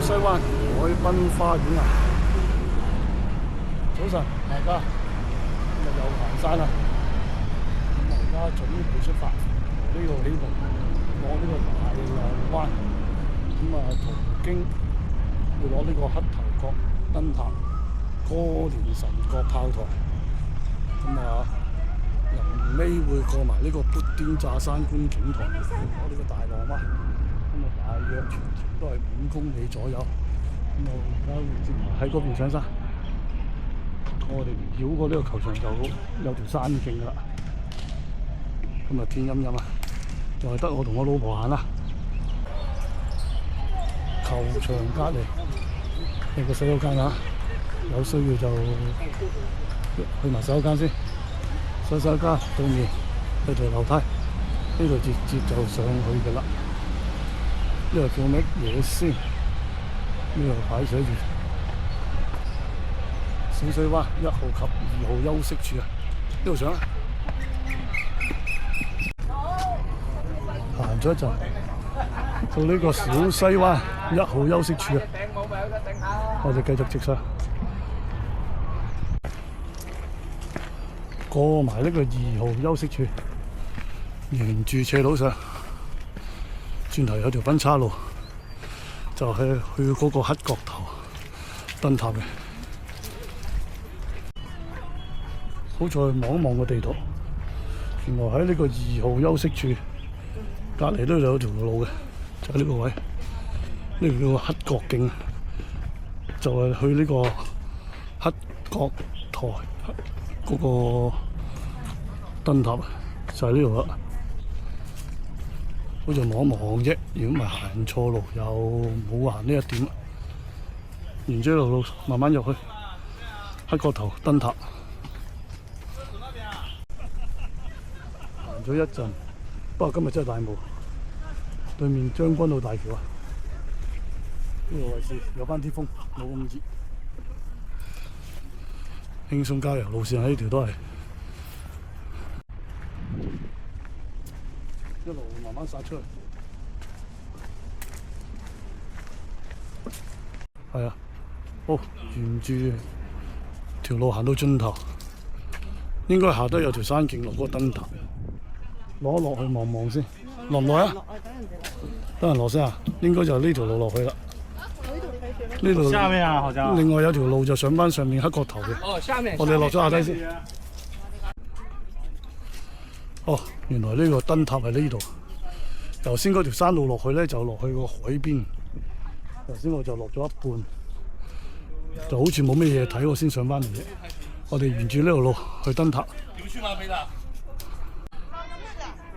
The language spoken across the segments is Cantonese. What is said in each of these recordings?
西灣海濱花園啊！早晨，大家今日又行山啦。咁而家準備出發，呢個起步攞呢個大浪灣，咁途經會攞呢個黑頭角燈塔、歌連臣角炮台，咁臨尾會過埋呢個砵甸乍山觀景台，攞呢個大浪灣。大約全程都係5公里左右。咁我而家會接埋喺嗰邊上山。我哋繞過呢個球場就有條山徑㗎啦。今日天陰陰啊，就係得我同我老婆行啦。球場隔離有個洗手間啊，有需要就去埋洗手間先。洗手間對面有條樓梯，呢度直接就上去㗎啦。呢個叫乜嘢先？呢個牌寫住小水灣1號及2號休息處啊！呢度上啊！行咗一陣，到呢個小西灣1號休息處啊！我哋繼續直上，過埋呢個2號休息處，沿住斜路上。轉頭有條分岔路，就係去嗰個黑角頭燈塔嘅。好在望一望個地圖，原來喺呢個2號休息處隔離都有條路嘅，就喺呢個位。呢個叫做黑角徑，就係去呢個黑角台嗰個燈塔，就喺呢度啦。好似望一望啫，如果唔係行錯路，又冇行呢一點，沿住條路慢慢入去黑角頭燈塔。行咗一陣，不過今日真係大霧。對面將軍澳大橋啊，呢個位置有翻啲風，冇咁熱。輕鬆郊遊路線喺呢條都係。一路慢慢殺出去，係啊，沿住條路行到盡頭，應該下低有條山徑落嗰個燈塔，攞落去望望先，落唔落啊？等人落先啊，應該就呢條路落去啦。呢度下面啊，好像另外有條路就上翻上面黑角頭嘅。哦，下面我哋落咗下低先。哦，原來呢個燈塔喺呢度。頭先嗰條山路落去咧，就落去個海邊。頭先我就落咗一半，就好似冇咩嘢睇，我先上翻嚟嘅。我哋沿住呢條路去燈塔。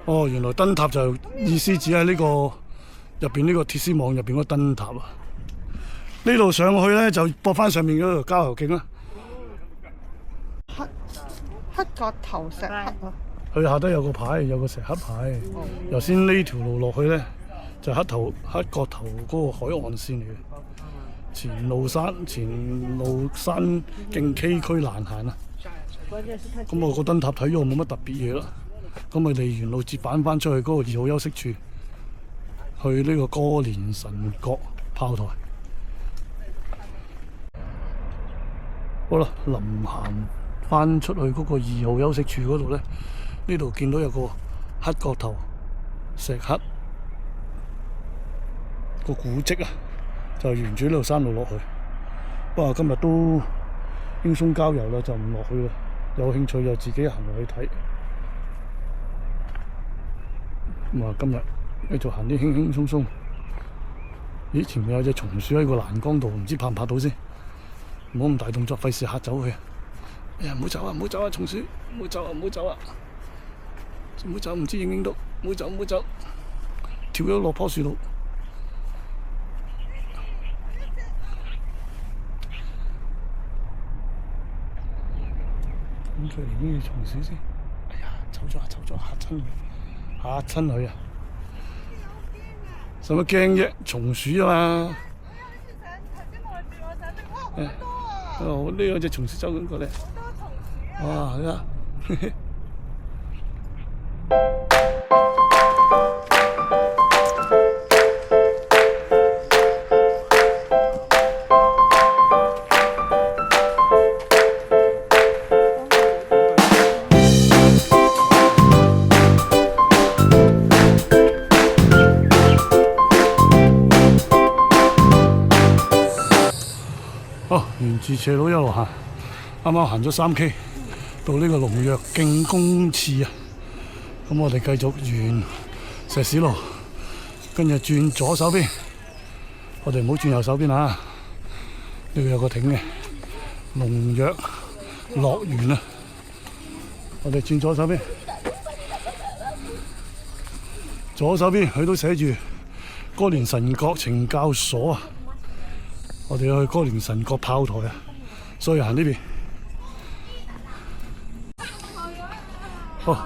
哦，原來燈塔就意思只係呢個入邊呢個鐵絲網入邊嗰個燈塔啊。呢度上去咧就駁翻上面嗰條郊遊徑啦。黑角頭石刻啊！佢下低有個牌，有個石刻牌。頭先呢條路落去咧，就黑角頭嗰個海岸線嚟嘅。前路山徑崎嶇難行啊！咁我個燈塔睇咗冇乜特別嘢啦。咁我哋沿路折返翻出去嗰個2號休息處，去呢個歌連臣角炮台。好啦，臨行翻出去嗰個2號休息處嗰度咧。呢度見到有個黑角頭石刻個古蹟啊，就沿住呢條山路落去。不過今日都輕鬆郊遊啦，就唔落去啦。有興趣就自己行落去睇。咁啊，今日繼續行啲輕輕鬆鬆。咦，前面有隻松鼠喺個欄杆度，唔知拍唔拍到先。唔好咁大動作，費事嚇走佢。哎呀，唔好走啊！唔好走啊！松鼠，唔好走啊！唔好走啊！唔好走，唔知影唔影到，唔好走，唔好走，跳咗落棵樹度。咁再嚟呢條松鼠先。哎呀，走咗嚇親佢啊！使乜驚啫？松鼠啊嘛。哦，呢有隻松鼠走緊過嚟。哇，睇下。沿住斜路一路行，啱啱行咗3K，到呢個龍躍徑公廁啊。咁我哋繼續沿石屎路，跟住轉左手邊。我哋唔好轉右手邊啊！呢度有個亭嘅龍躍樂園啊！我哋轉左手邊，左手邊佢都寫住哥連臣角懲教所啊！我哋要去哥連臣角炮台啊，所以行呢邊。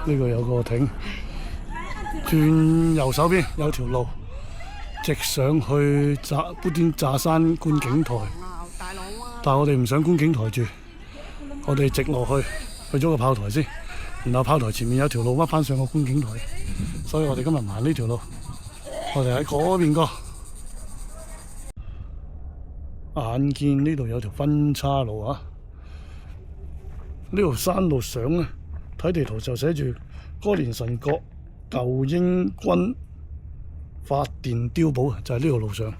呢度有個亭，轉右手邊有條路，直上去砵甸乍山觀景台。但係我哋唔上觀景台住，我哋直落去咗個炮台先，然後炮台前面有條路屈翻上個觀景台，所以我哋今日唔行呢條路，我哋喺嗰邊個。眼見呢度有條分岔路啊！呢條山路上咧，睇地圖就寫住哥連臣角舊英軍發電碉堡，就係呢條路上。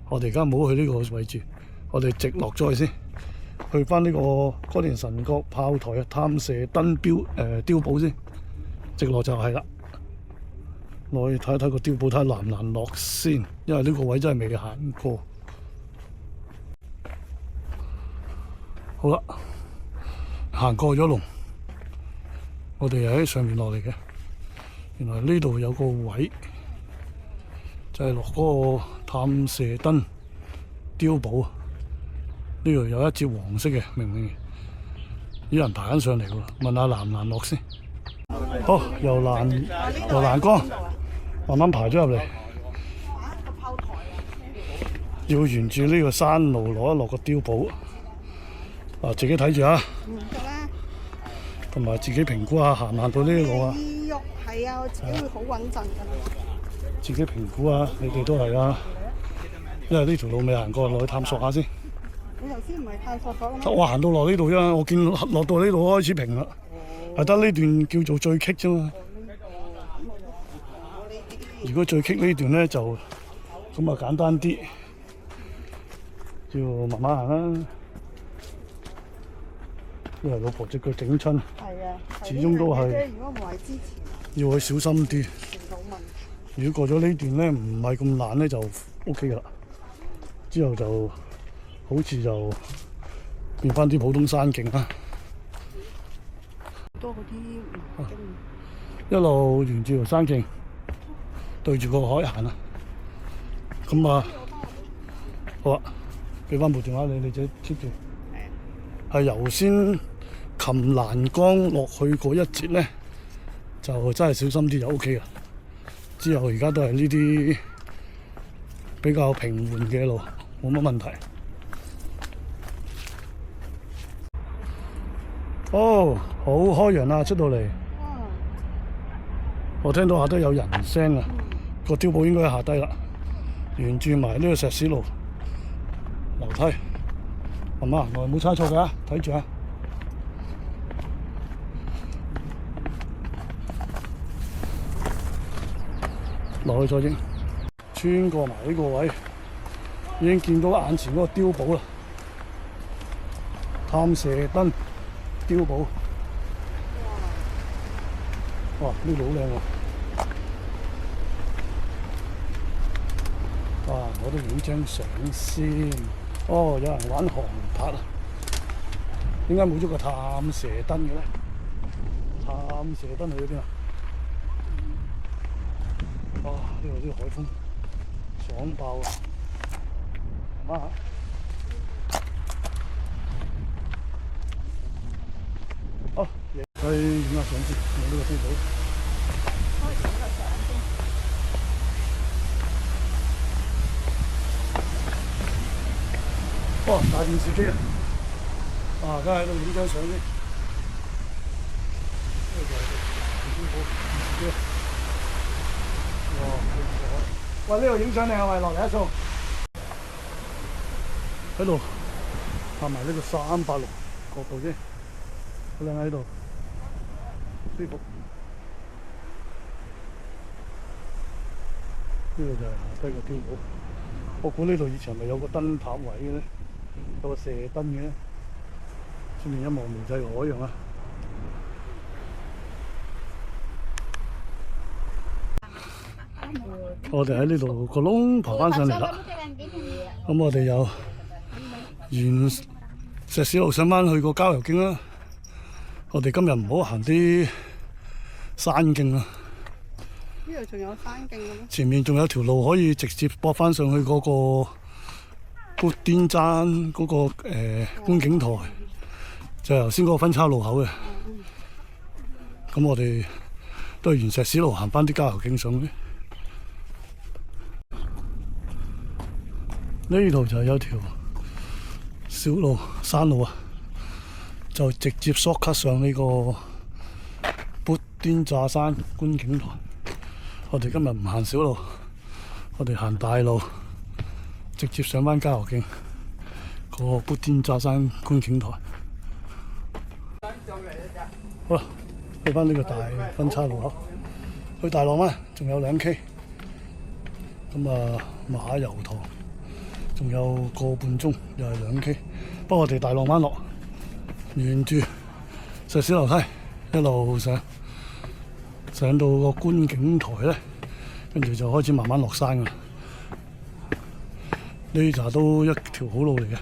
我哋而家唔好去呢個位置，我哋直落咗去先，去翻呢個哥連臣角炮台啊，探射燈碉堡先，直落就係啦。落去睇一睇個碉堡，睇下難唔難落先，因為呢個位真係未行過。好啦，行過咗龍，我哋又喺上面落嚟嘅。原來呢度有個位，就係落嗰個探射燈碉堡。呢度有一節黃色嘅，明唔明？有人爬緊上嚟喎，問下難唔難落先。好，由欄杆慢慢爬咗入嚟，要沿住呢個山路落一落個碉堡。自己睇住啊，同埋自己評估下行唔行到呢啲路啊。喐係啊，我自己會好穩陣㗎。自己評估啊，你哋都係啊，因為呢條路未行過，落去探索下先。你頭先唔係探索咗咩？我行到落呢度啫，我見落到呢度開始平啦，係得呢段叫做最棘啫嘛。如果最棘呢段咧就咁啊簡單啲，要慢慢行啦。因為老婆隻腳整親，始終都係要去小心啲。如果過咗呢段咧，唔係咁難咧，就 OK 噶啦。之後就好似就變翻啲普通山徑啦。多嗰啲一路沿住條山徑對住個海行啊！咁啊，好啊，俾翻部電話你自己 keep 住。係由先擒欄杆落去嗰一節咧，就真係小心啲就 OK 啊。之後而家都係呢啲比較平緩嘅路，冇乜問題。哦，好開揚啊！出到嚟，我聽到下低有人聲啊，個碉堡應該喺下低啦。沿住埋呢個石屎路樓梯，慢慢行落去，冇差錯㗎，睇住啊！落去再影，穿過埋呢個位，已經見到眼前嗰個碉堡啦。探射燈碉堡，哇！呢度好靚喎！哇！我都影張相先。哦，有人玩航拍啊！點解冇咗個探射燈嘅咧？探射燈去咗邊啊？哇！呢度啲海風爽爆啊！媽嚇！好，去影下相先，我呢個碉堡。哦，大電視機啊！啊，梗係喺度影張相先。呢個就係碉堡。哇！呢度影相靚啊！喂，落嚟一掃。喺度拍埋呢個360角度先，好靚喺度，舒服。呢個就係下低個碉堡。我估呢度以前係咪有個燈塔位嘅咧？有個射燈嘅，出面一望無際海洋啊！我哋喺呢度個窿爬翻上嚟啦。咁我哋又沿石屎路上翻去個郊遊徑啦。我哋今日唔好行啲山徑啦。呢度仲有山徑嘅咩？前面仲有條路可以直接駁翻上去嗰個砵甸山嗰個觀景台，就係頭先嗰個分岔路口嘅。咁我哋都係沿石屎路行翻啲郊遊徑上去。呢度就有條小路山路啊，就直接 shortcut 上呢個砵甸乍山觀景台。我哋今日唔行小路，我哋行大路，直接上返郊遊徑個砵甸乍山觀景台。好啦，去返呢個大分岔路口，去大浪灣仲有2K， 咁啊馬油塘仲有個半鐘，又係2K。不過我哋大浪灣落，沿住石屎樓梯一路上到個觀景台咧，跟住就開始慢慢落山㗎啦。呢扎都一條好路嚟嘅，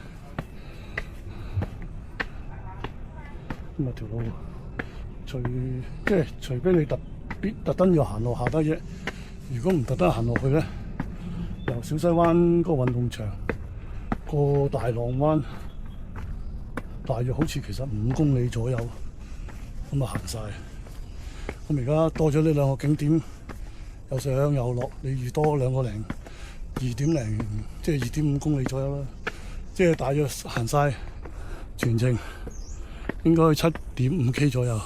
咁啊條路除非你特登要行落下得啫。如果唔特登行落去咧，由小西灣個運動場過大浪灣，大約好似其實5公里左右，咁啊行晒。咁而家多咗呢2個景點，有上有落，你預多2個零2點零，即係2.5公里左右啦。即係大約行晒全程應該7.5K 左右。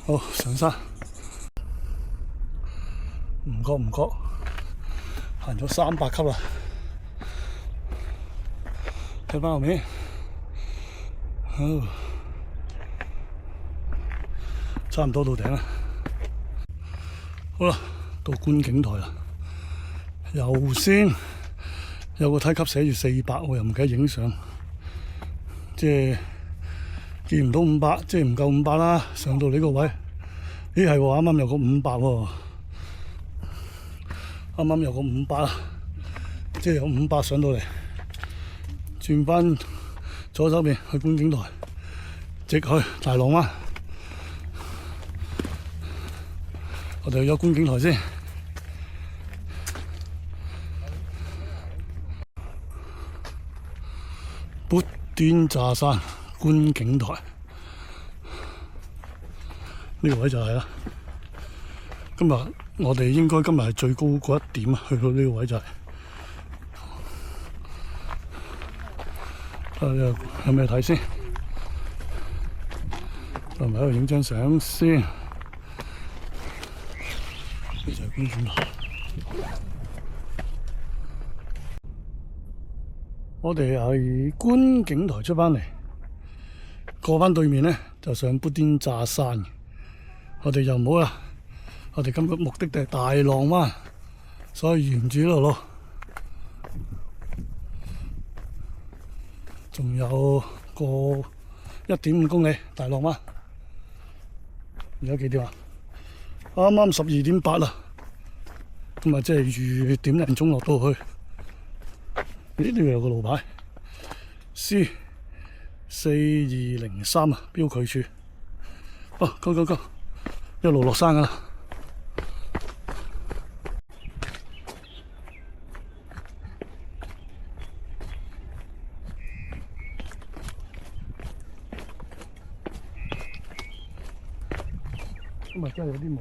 好，上山，唔覺行咗300級啦。睇翻後面，好，差唔多到頂啦。好啦，到觀景台啦。右先有個梯級寫住400，我又唔記得影相，即係見唔到500，即係唔夠500啦。上到呢個位，咦係喎，啱啱有個500喎，啱啱有個500啦，即係有500上到嚟。轉翻左手邊去觀景台，直去大浪灣。我哋去咗觀景台先。砵甸乍山觀景台，呢個位就係啦。今日我哋應該今日係最高嗰一點啊，去到呢個位就係。有咩睇先？我咪喺度影張相先。呢就係觀景台。我哋係觀景台出翻嚟，過翻對面咧就上砵甸乍山。我哋就唔好啦，我哋今日目的地係大浪灣，所以沿住呢條路。仲有個1.5公里大浪灣，而家幾點啊？啱啱12.8啦，咁啊即係預點零鐘落到去。呢度有個路牌 C4203啊，標距處。哦，go，一路落山噶啦。今日真係有啲霧。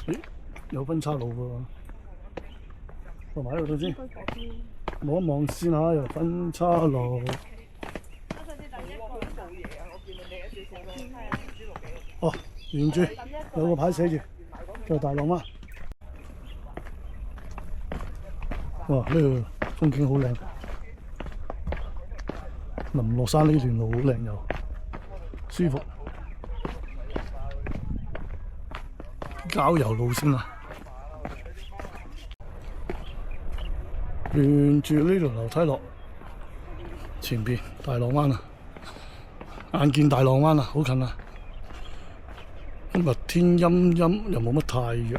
咦？有分岔路喎，落埋喺度先，望一望先嚇，有分岔路。哦，沿住有個牌寫住，就大浪灣。哇！呢度風景好靚，臨落山呢段路好靚又舒服。郊遊路線啊！沿住呢條樓梯落前邊大浪灣啊，眼見大浪灣啊，好近啊！今日天陰陰又冇乜太陽。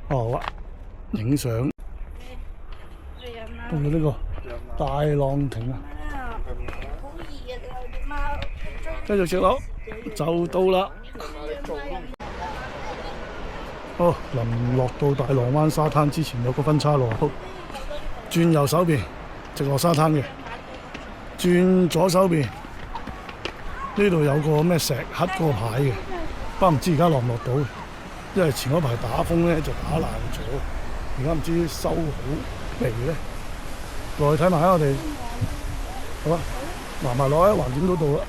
好啊，影相。到咗呢個大浪亭啊！繼續直落就到啦。哦，臨落到大浪灣沙灘之前有個分岔路，轉右手邊直落沙灘嘅，轉左手邊呢度有個咩石刻嗰個牌嘅，不過唔知而家落唔落到，因為前嗰排打風咧就打爛咗，而家唔知修好未咧。落去睇埋啊！我哋好啊，行埋落喺橫點嗰度啦，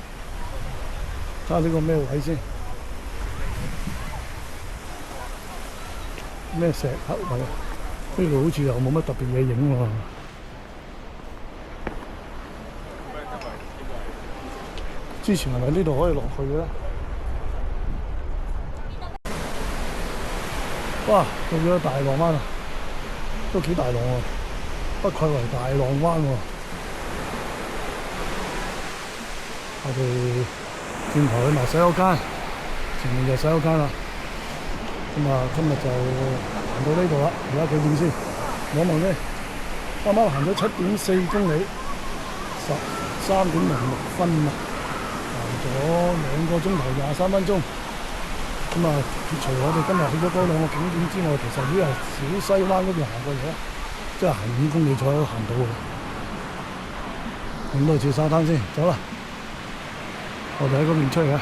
睇下呢個咩位先，咩石刻位啊？呢度好似又冇乜特別嘢影喎。之前係咪呢度可以落去嘅咧？哇！到咗大浪灣啊，都幾大浪喎，不愧為大浪灣喎。我哋轉頭去埋洗手間，前面就洗手間啦。咁啊，今日就行到呢度啦。而家幾點先？望望先，啱啱行咗7.4公里，13.06分啊！行咗2個鐘頭23分鐘。咁啊，撇除我哋今日去咗嗰2個景點之外，其實呢係小西灣嗰邊行過嚟咧，即係行5公里左右行到嘅。咁多次沙灘先，走啦！我哋喺嗰邊出嚟嘅。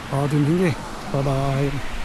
下段片見，拜拜。